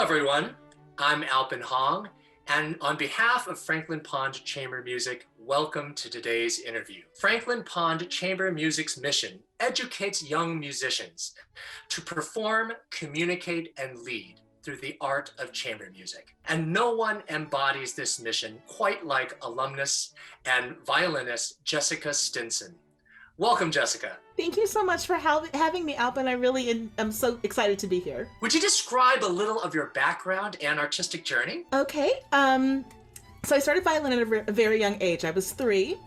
everyone. I'm Alpin Hong, and on behalf of Franklin Pond Chamber Music, welcome to today's interview. Franklin Pond Chamber Music's mission educates young musicians to perform, communicate, and lead through the art of chamber music. And no one embodies this mission quite like alumnus and violinist Jessica Stinson. Welcome, Jessica. Thank you so much for having me, Alpin. I really am so excited to be here. Would you describe a little of your background and artistic journey? Okay. So I started violin at a very young age. I was 3,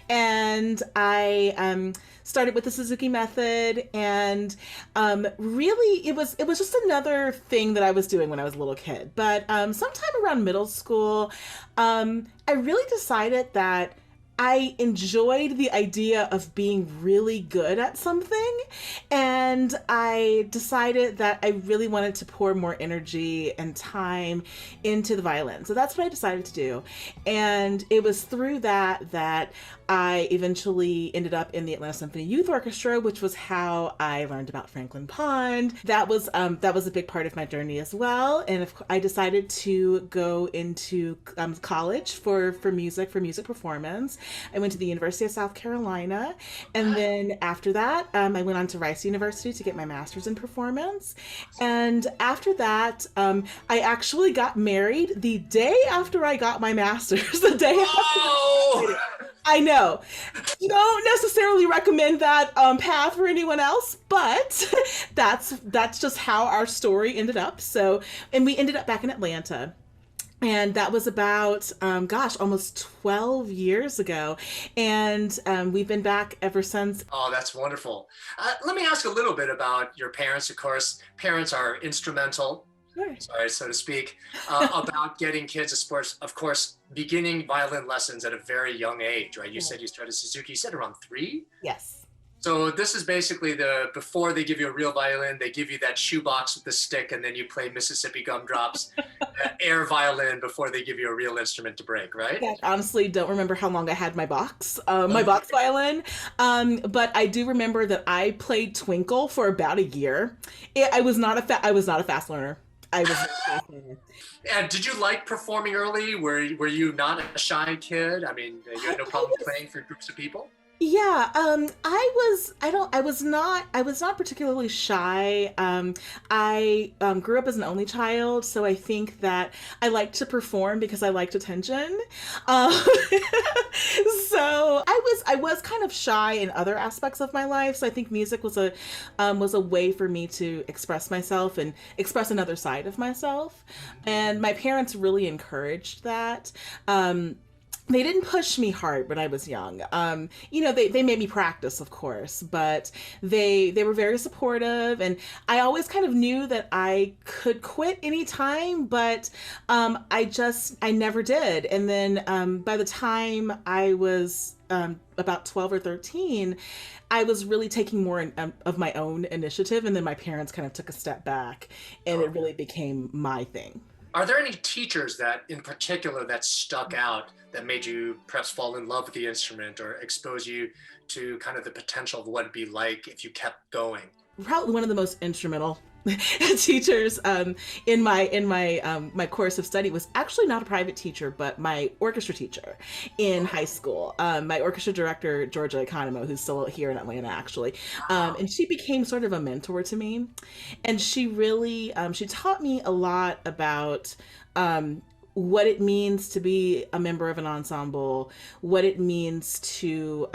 and I started with the Suzuki method, and really it was just another thing that I was doing when I was a little kid. But sometime around middle school, I really decided that I enjoyed the idea of being really good at something, and I decided that I really wanted to pour more energy and time into the violin. So that's what I decided to do. And it was through that I eventually ended up in the Atlanta Symphony Youth Orchestra, which was how I learned about Franklin Pond. That was a big part of my journey as well. And I decided to go into college for music performance. I went to the University of South Carolina, and then after that, I went on to Rice University to get my master's in performance. And after that, I actually got married the day after I got my master's. The day after. I know. Don't necessarily recommend that path for anyone else, but that's just how our story ended up. So, and we ended up back in Atlanta. And that was about, almost 12 years ago. And we've been back ever since. Oh, that's wonderful. Let me ask a little bit about your parents. Of course, parents are instrumental, sorry, so to speak, about getting kids a sports, of course, beginning violin lessons at a very young age, right? You said you started Suzuki, you said around 3? Yes. So this is basically before they give you a real violin, they give you that shoebox with the stick, and then you play Mississippi Gumdrops, air violin before they give you a real instrument to break, right? I honestly don't remember how long I had my box violin, but I do remember that I played Twinkle for about a year. I was not a fast learner. I was not a fast learner. And did you like performing early? Were you not a shy kid? I mean, you had no problem playing for groups of people? Yeah, I was not particularly shy. I grew up as an only child, so I think that I liked to perform because I liked attention. So I was kind of shy in other aspects of my life. So I think music was a way for me to express myself and express another side of myself. And my parents really encouraged that. They didn't push me hard when I was young. They made me practice, of course, but they were very supportive, and I always kind of knew that I could quit anytime, but I never did. And then by the time I was about 12 or 13, I was really taking more of my own initiative, and then my parents kind of took a step back, and it really became my thing. Are there any teachers that in particular that stuck out that made you perhaps fall in love with the instrument or expose you to kind of the potential of what it'd be like if you kept going? Probably one of the most instrumental teachers in my course of study was actually not a private teacher, but my orchestra teacher in high school. My orchestra director, Georgia Economo, who's still here in Atlanta, actually. And she became sort of a mentor to me. And she really, she taught me a lot about what it means to be a member of an ensemble, what it means to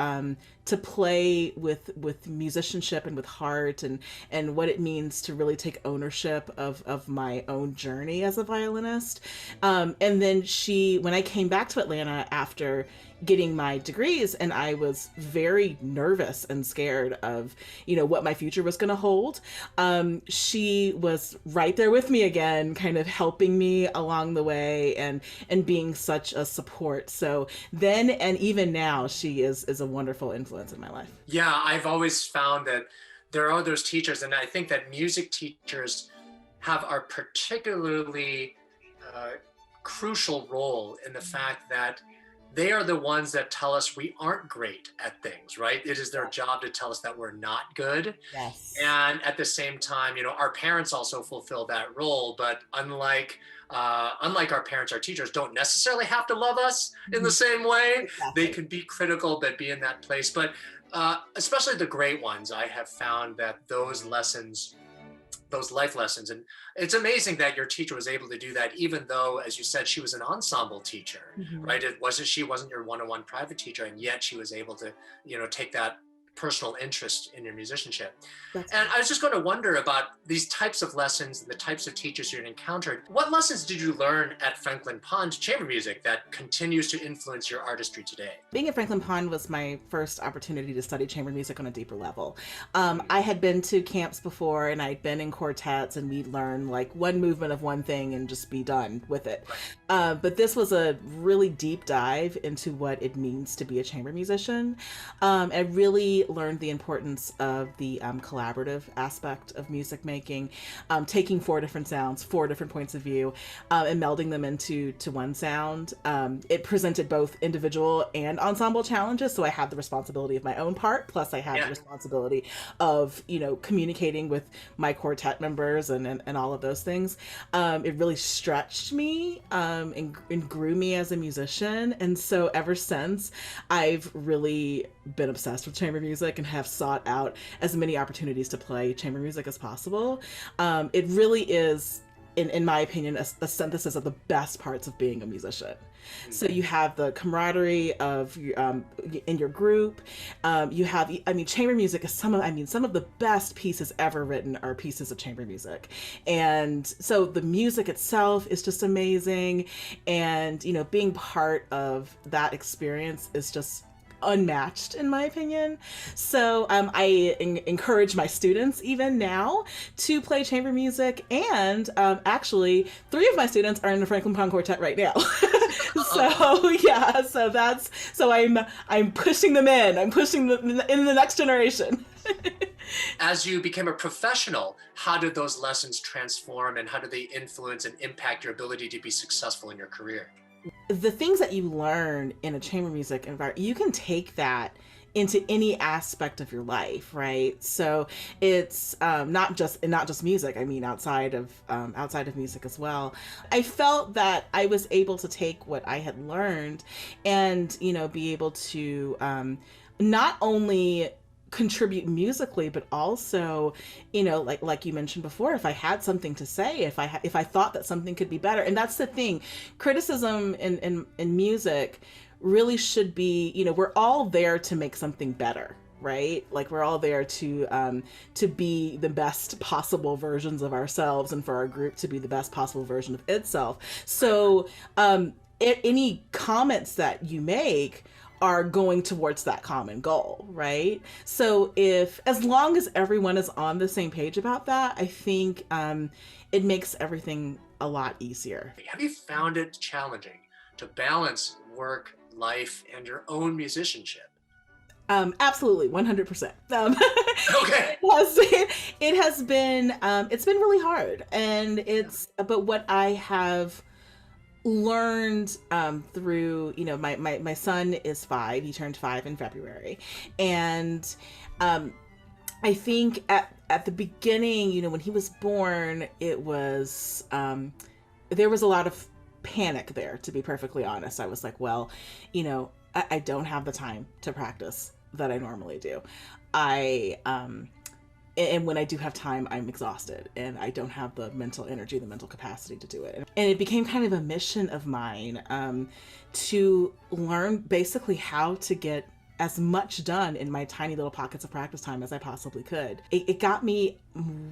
play with musicianship and with heart, and what it means to really take ownership of my own journey as a violinist. And then when I came back to Atlanta after getting my degrees, and I was very nervous and scared of, what my future was going to hold. She was right there with me again, kind of helping me along the way and being such a support. So then, and even now, she is a wonderful influence in my life. Yeah, I've always found that there are those teachers, and I think that music teachers have a particularly crucial role in the fact that they are the ones that tell us we aren't great at things, right? It is their job to tell us that we're not good. Yes. And at the same time, our parents also fulfill that role, but unlike our parents, our teachers don't necessarily have to love us in the same way. Exactly. They can be critical, but be in that place. But especially the great ones, I have found that those lessons, those life lessons, and it's amazing that your teacher was able to do that, even though, as you said, she was an ensemble teacher, right? She wasn't your one-on-one private teacher, and yet she was able to, take that personal interest in your musicianship. And I was just going to wonder about these types of lessons and the types of teachers you encountered. What lessons did you learn at Franklin Pond Chamber Music that continues to influence your artistry today? Being at Franklin Pond was my first opportunity to study chamber music on a deeper level. I had been to camps before, and I'd been in quartets, and we'd learn like one movement of one thing and just be done with it. But this was a really deep dive into what it means to be a chamber musician. I really learned the importance of the collaborative aspect of music making, taking 4 different sounds, 4 different points of view, and melding them into one sound. It presented both individual and ensemble challenges, so I had the responsibility of my own part, plus I had the responsibility of communicating with my quartet members and all of those things. It really stretched me and grew me as a musician, and so ever since I've really been obsessed with chamber music and have sought out as many opportunities to play chamber music as possible. It really is, in my opinion, a synthesis of the best parts of being a musician. So you have the camaraderie of in your group. You have, chamber music is some of the best pieces ever written are pieces of chamber music, and so the music itself is just amazing, and being part of that experience is just unmatched in my opinion. So I encourage my students even now to play chamber music, and actually 3 of my students are in the Franklin Pond Quartet right now. So I'm pushing them in. I'm pushing them in the next generation. As you became a professional, how did those lessons transform, and how did they influence and impact your ability to be successful in your career? The things that you learn in a chamber music environment, you can take that into any aspect of your life, right? So it's not just music. I mean, outside of music as well. I felt that I was able to take what I had learned and be able to not only contribute musically, but also, like you mentioned before, if I had something to say, if I thought that something could be better. And that's the thing, criticism in music really should be, we're all there to make something better, right? Like we're all there to be the best possible versions of ourselves, and for our group to be the best possible version of itself. So any comments that you make are going towards that common goal, right? So as long as everyone is on the same page about that, I think it makes everything a lot easier. Have you found it challenging to balance work, life, and your own musicianship? Absolutely, 100%. Okay. It has been, it's been really hard, and but what I have learned through, my son is 5, he turned 5 in February, and I think at the beginning, when he was born, it was there was a lot of panic there, to be perfectly honest. I was like, well, I don't have the time to practice that I normally do. And when I do have time, I'm exhausted, and I don't have the mental energy, the mental capacity to do it. And it became kind of a mission of mine to learn basically how to get as much done in my tiny little pockets of practice time as I possibly could. It got me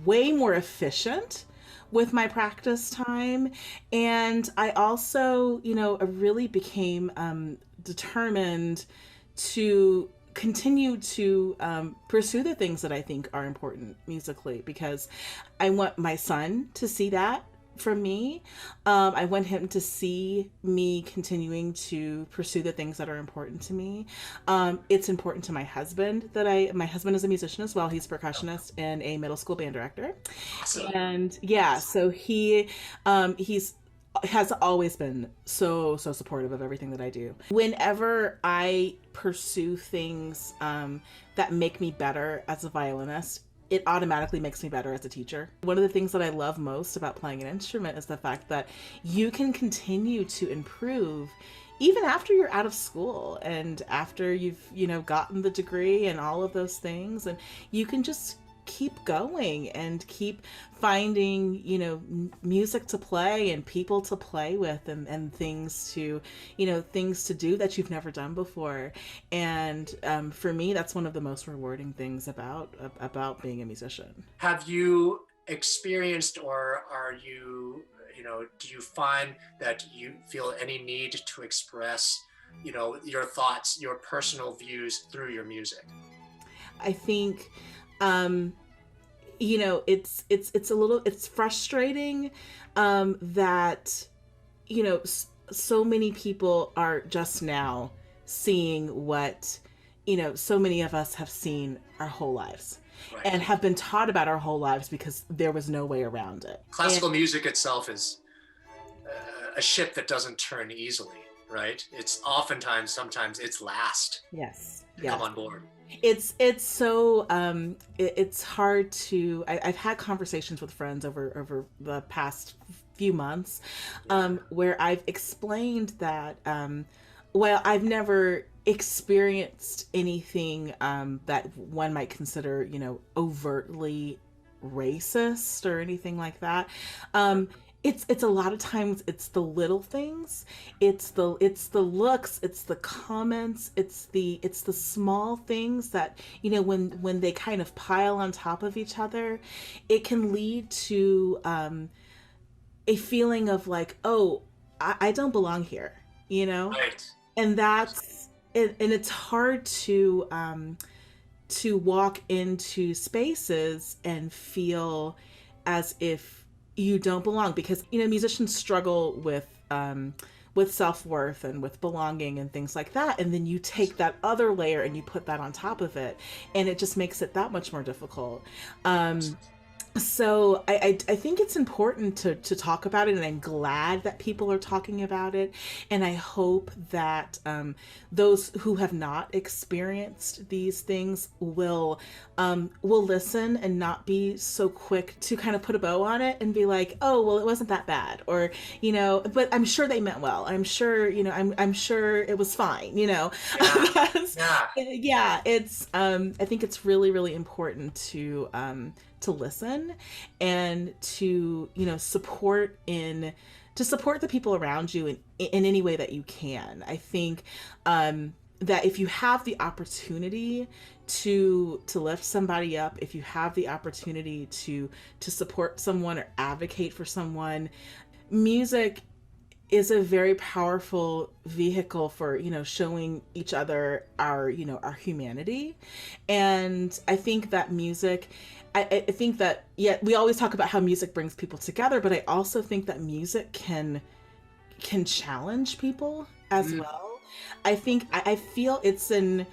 way more efficient with my practice time. And I also, really became determined to continue to pursue the things that I think are important musically, because I want my son to see that from me. I want him to see me continuing to pursue the things that are important to me. It's important to my husband my husband is a musician as well. He's a percussionist and a middle school band director. Awesome. And so he's has always been so supportive of everything that I do. Whenever I pursue things that make me better as a violinist, it automatically makes me better as a teacher. One of the things that I love most about playing an instrument is the fact that you can continue to improve even after you're out of school and after you've, gotten the degree and all of those things. And you can just keep going and keep finding, music to play and people to play with and things to, things to do that you've never done before. And for me, that's one of the most rewarding things about being a musician. Have you experienced, or are you, do you find that you feel any need to express, your thoughts, your personal views through your music? I think, it's frustrating that, so many people are just now seeing what, so many of us have seen our whole lives. Right. And have been taught about our whole lives because there was no way around it. Classical music itself is a ship that doesn't turn easily, right? It's sometimes it's last. Yes. Come on board. It's so it's hard to. I've had conversations with friends over the past few months, where I've explained that while I've never experienced anything that one might consider, overtly racist or anything like that. It's a lot of times it's the little things, it's the looks, it's the comments, it's the small things that, when they kind of pile on top of each other, it can lead to a feeling of like, oh, I don't belong here, Right. And that's it, and it's hard to walk into spaces and feel as if you don't belong, because musicians struggle with self-worth and with belonging and things like that, and then you take that other layer and you put that on top of it, and it just makes it that much more difficult. So I think it's important to talk about it, and I'm glad that people are talking about it, and I hope that those who have not experienced these things will listen and not be so quick to kind of put a bow on it and be like, oh, well, it wasn't that bad, or but I'm sure they meant well. I'm sure I'm sure it was fine. Yeah. Yeah. It's I think it's really, really important to listen and to support the people around you in any way that you can. I think that if you have the opportunity to lift somebody up, if you have the opportunity to support someone or advocate for someone, music is a very powerful vehicle for showing each other our our humanity. And I think that music, I think that, yeah, we always talk about how music brings people together, but I also think that music can challenge people as well. I feel it's in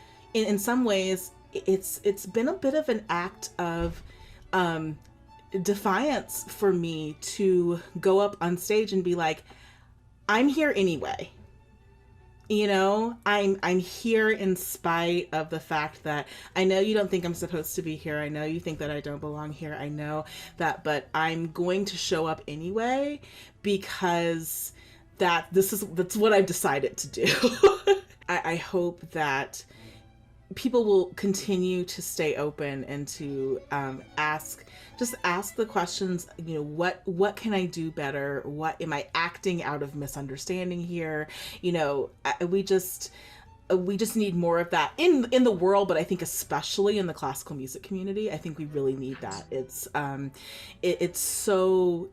some ways it's been a bit of an act of defiance for me to go up on stage and be like, I'm here anyway. I'm here in spite of the fact that I know you don't think I'm supposed to be here. I know you think that I don't belong here. I know that, but I'm going to show up anyway because that's what I've decided to do. I hope that people will continue to stay open and to ask the questions, what can I do better? What am I acting out of misunderstanding here? We just need more of that in the world, but I think especially in the classical music community, I think we really need that. It's so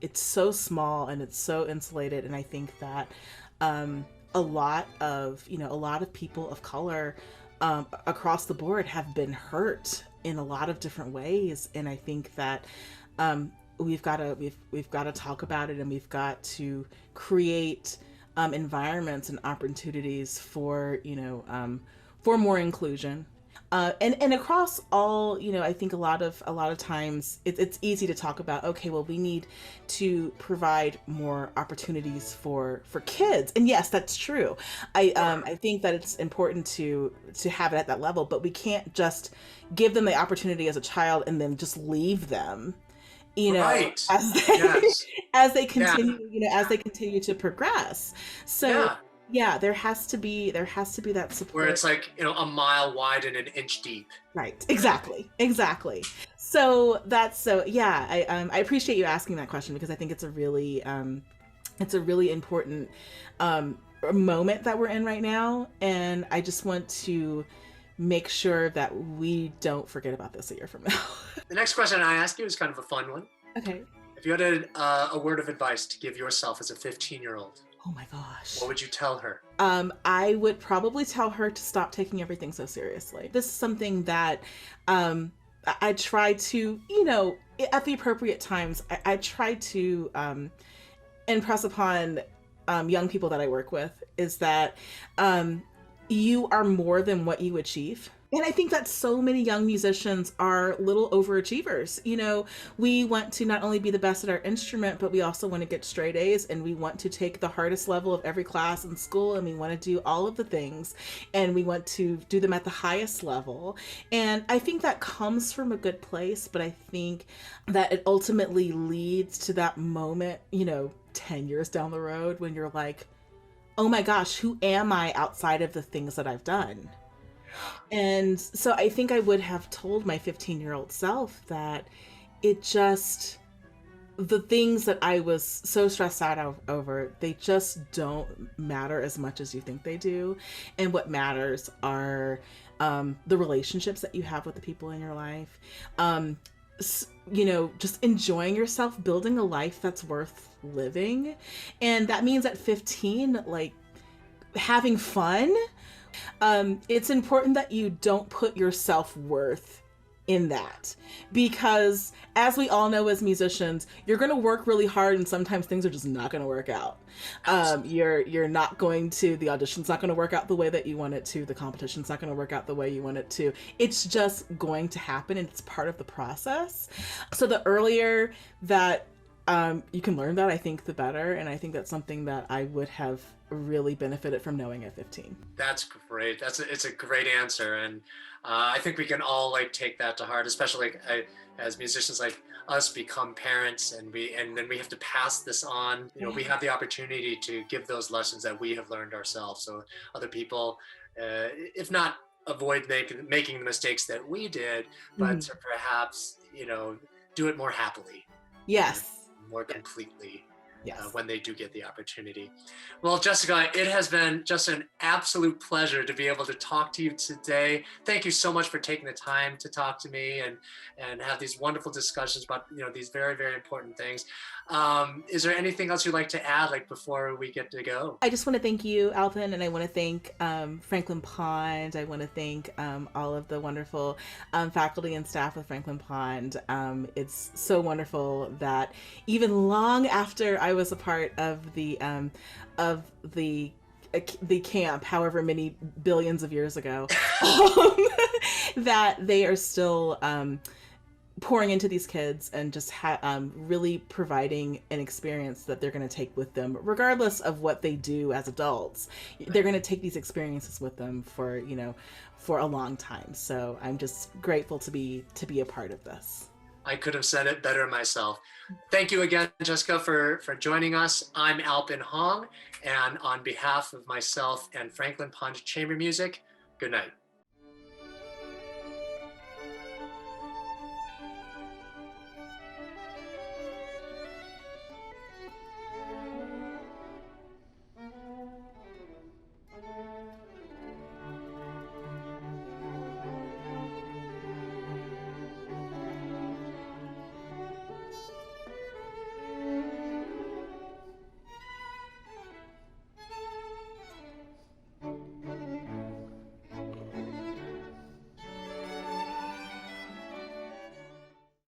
small and it's so insulated, and I think that a lot of people of color across the board have been hurt in a lot of different ways, and I think that we've got to talk about it, and we've got to create environments and opportunities for more inclusion. And across all, I think a lot of times it's easy to talk about, okay, well, we need to provide more opportunities for kids, and yes, that's true. I think that it's important to have it at that level, but we can't just give them the opportunity as a child and then just leave them, Right. as they Yes. as they Yeah. continue, as they continue to progress. So Yeah. yeah, there has to be that Where support. it's like, a mile wide and an inch deep. Right. Exactly. So yeah, I appreciate you asking that question, because I think it's a really important um moment that we're in right now, and I just want to make sure that we don't forget about this a year from now. The next question I ask you is kind of a fun one. Okay. If you had a word of advice to give yourself as a 15-year-old, Oh my gosh. what would you tell her? I would probably tell her to stop taking everything so seriously. This is something that I try to, at the appropriate times, I try to impress upon young people that I work with, is that you are more than what you achieve. And I think that so many young musicians are little overachievers. We want to not only be the best at our instrument, but we also want to get straight A's, and we want to take the hardest level of every class in school, and we want to do all of the things, and we want to do them at the highest level. And I think that comes from a good place, but I think that it ultimately leads to that moment, 10 years down the road, when you're like, oh my gosh, who am I outside of the things that I've done? And so I think I would have told my 15-year-old self that it just, the things that I was so stressed out over, they just don't matter as much as you think they do. And what matters are the relationships that you have with the people in your life. Just enjoying yourself, building a life that's worth living. And that means at 15, like, having fun. It's important that you don't put your self-worth in that, because as we all know, as musicians, you're going to work really hard, and sometimes things are just not going to work out. You're not going to, the audition's not going to work out the way that you want it to, the competition's not going to work out the way you want it to. It's just going to happen, and it's part of the process. So the earlier that you can learn that, I think, the better. And I think that's something that I would have really benefited from knowing at 15. That's great. It's a great answer, and I think we can all take that to heart, especially as musicians like us become parents, and then we have to pass this on. We have the opportunity to give those lessons that we have learned ourselves, so other people, if not avoid making the mistakes that we did, but to perhaps do it more happily. Yes. More completely. Yes. When they do get the opportunity. Well, Jessica, it has been just an absolute pleasure to be able to talk to you today. Thank you so much for taking the time to talk to me and have these wonderful discussions about these very, very important things. Is there anything else you'd like to add, before we get to go? I just want to thank you, Alvin, and I want to thank Franklin Pond. I want to thank all of the wonderful faculty and staff of Franklin Pond. It's so wonderful that even long after I was a part of the camp, however many billions of years ago, that they are still pouring into these kids and just really providing an experience that they're going to take with them, regardless of what they do as adults. They're going to take these experiences with them for a long time. So I'm just grateful to be a part of this. I could have said it better myself. Thank you again, Jessica, for joining us. I'm Alpin Hong, and on behalf of myself and Franklin Pond Chamber Music, good night.